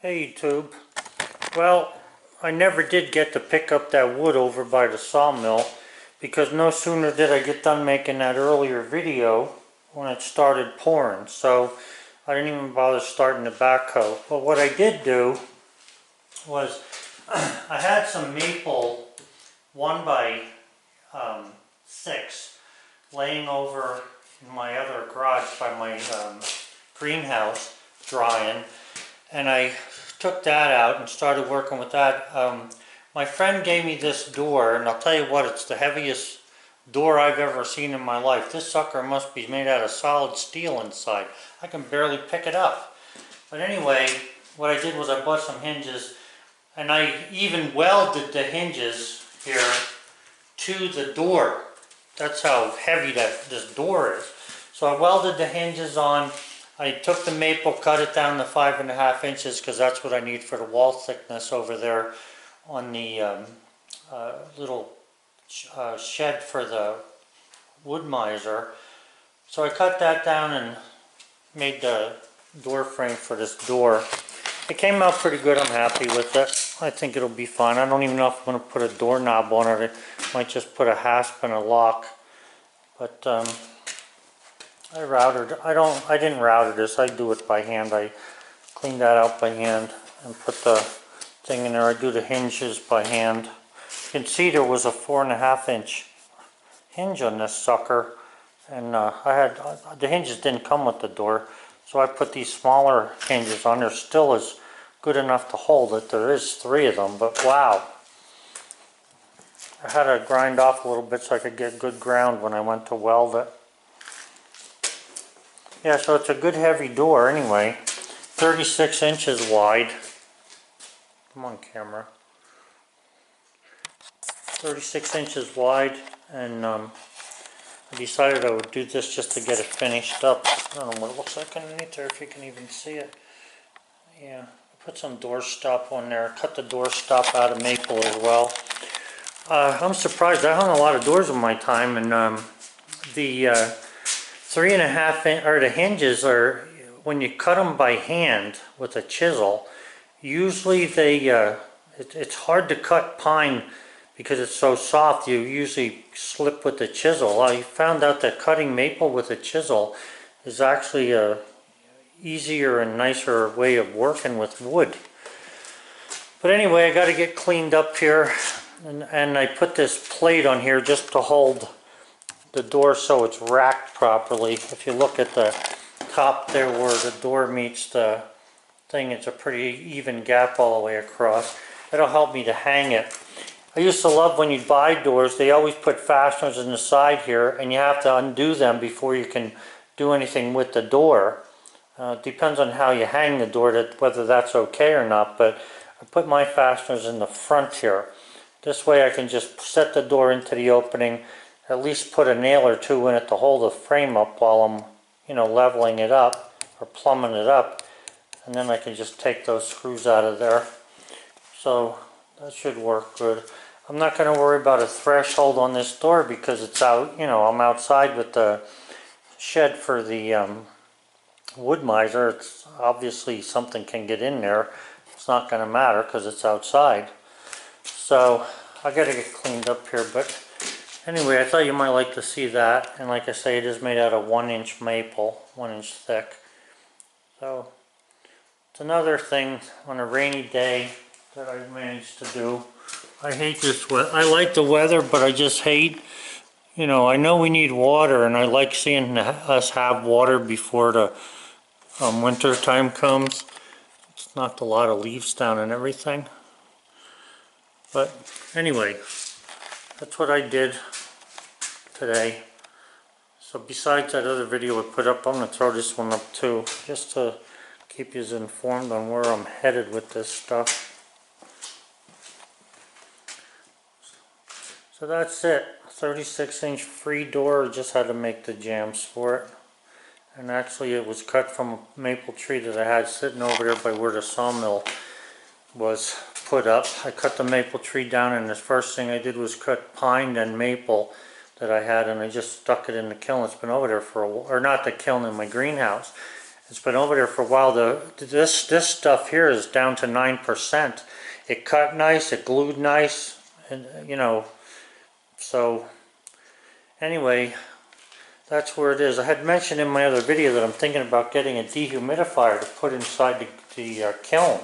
Hey YouTube. Well, I never did get to pick up that wood over by the sawmill because no sooner did I get done making that earlier video when it started pouring. So I didn't even bother starting the backhoe. But what I did do was I had some maple 1 by 6 laying over in my other garage by my greenhouse drying. And I took that out and started working with that. My friend gave me this door, and I'll tell you what, it's the heaviest door I've ever seen in my life. This sucker must be made out of solid steel inside. I can barely pick it up. But anyway, what I did was I bought some hinges, and I even welded the hinges here to the door. That's how heavy this door is. So I welded the hinges on. I took the maple, cut it down to 5.5 inches because that's what I need for the wall thickness over there on the little shed for the wood miser. So I cut that down and made the door frame for this door. It came out pretty good. I'm happy with it. I think it'll be fine. I don't even know if I'm going to put a doorknob on it. I might just put a hasp and a lock. But I didn't router this. I do it by hand. I clean that out by hand and put the thing in there. I do the hinges by hand. You can see there was a 4.5 inch hinge on this sucker, and the hinges didn't come with the door, so I put these smaller hinges on. There still is good enough to hold it. There is 3 of them, but wow. I had to grind off a little bit so I could get good ground when I went to weld it. Yeah, so it's a good heavy door anyway. 36 inches wide. Come on, camera. 36 inches wide, and I decided I would do this just to get it finished up. I don't know what it looks like underneath there, if you can even see it. Yeah, put some door stop on there. Cut the door stop out of maple as well. I'm surprised. I hung a lot of doors in my time, and the 3.5 inch, or the hinges are, when you cut them by hand with a chisel, usually it's hard to cut pine because it's so soft. You usually slip with the chisel. I found out that cutting maple with a chisel is actually a easier and nicer way of working with wood. But anyway, I got to get cleaned up here, and I put this plate on here just to hold the door so it's racked properly. If you look at the top there where the door meets the thing, it's a pretty even gap all the way across. That'll help me to hang it. I used to love when you buy doors, they always put fasteners in the side here, and you have to undo them before you can do anything with the door. Depends on how you hang the door, whether that's okay or not, but I put my fasteners in the front here. This way I can just set the door into the opening, at least put a nail or 2 in it to hold the frame up while I'm, leveling it up or plumbing it up, and then I can just take those screws out of there. So that should work good. I'm not going to worry about a threshold on this door because it's out, I'm outside with the shed for the wood miser. It's obviously something can get in there. It's not going to matter because it's outside. So I got to get cleaned up here, but anyway, I thought you might like to see that. And like I say, it is made out of 1 inch maple, 1 inch thick. So it's another thing on a rainy day that I managed to do. I hate this weather. I like the weather, but I just hate, I know we need water, and I like seeing us have water before the winter time comes. It's knocked a lot of leaves down and everything. But anyway, that's what I did today. So besides that other video I put up, I'm going to throw this one up too, just to keep you informed on where I'm headed with this stuff. So that's it. 36 inch free door. Just had to make the jambs for it. And actually it was cut from a maple tree that I had sitting over there by where the sawmill was put up. I cut the maple tree down, and the first thing I did was cut pine and maple that I had, and I just stuck it in the kiln. It's been over there for a while, or not the kiln, in my greenhouse. It's been over there for a while. This stuff here is down to 9%. It cut nice, it glued nice, and you know, so anyway, that's where it is. I had mentioned in my other video that I'm thinking about getting a dehumidifier to put inside the kiln.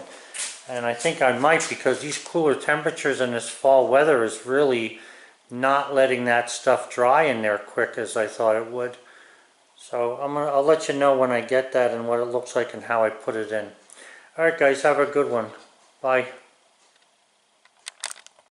And I think I might, because these cooler temperatures and this fall weather is really not letting that stuff dry in there quick as I thought it would. So I'll let you know when I get that and what it looks like and how I put it in. Alright guys, have a good one. Bye.